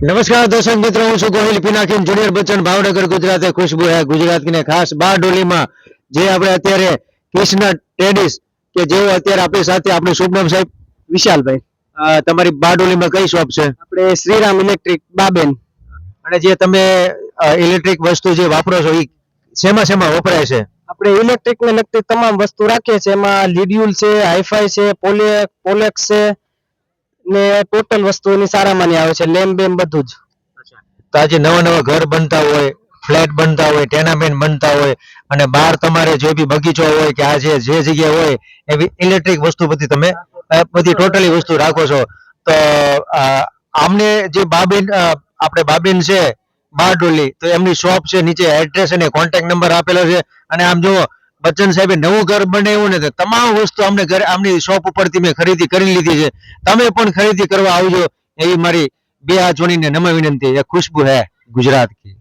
नमस्कार दर्शक मित्रों, હું છું ગોહિલ પિનાકીન જુનિયર બચ્ચન ભાવનગર ગુજરાતે ખુશ્બુ હે ગુજરાત की ખાસ બારડોલીમાં જે આપણે અત્યારે કૃષ્ણ ટ્રેડિસ કે જેઓ અત્યારે આપણી સાથે આપણું શુભનામ સાહેબ વિશાલભાઈ, તમારી બારડોલીમાં કઈ શોપ છે? આપણે શ્રીરામ ઇલેક્ટ્રિક બાબેન. અને જે તમે ઇલેક્ટ્રિક વસ્તુ જે વાપરો છો એ શેમાં શેમાં વપરાય છે? આપણે ઇલેક્ટ્રિક ને લગતી તમામ વસ્તુ રાખીએ છીએ. એમાં લીડ્યુલ છે, હાઈફાઈ છે, પોલેક્સ છે ને ટોટલ વસ્તુની સારામાંની આવે છે. લેમ્પ બેમ બધું જ. તો આજે નવા નવા ઘર બનતા હોય, ફ્લેટ બનતા હોય, ટેનામેન્ટ બનતા હોય અને બહાર તમારે જે બી બગીચો હોય કે આ જે જગ્યા હોય એવી ઇલેક્ટ્રિક વસ્તુ બધી તમે બધી ટોટલી વસ્તુ રાખો છો. તો આમને જે બાબેન આપણે બાબેન છે બારડોલી, તો એમની શોપ છે, નીચે એડ્રેસ અને કોન્ટેક્ટ નંબર આપેલો છે. અને આમ જો બચ્ચન સાહેબે નવું ઘર બનાવ્યું ને તો તમામ વસ્તુ અમને ઘરે આમની શોપ ઉપરથી મેં ખરીદી કરી લીધી છે. તમે પણ ખરીદી કરવા આવજો એવી મારી બે હાથ જોડીને નમ્ર વિનંતી. ખુશ્બુ હે ગુજરાત की।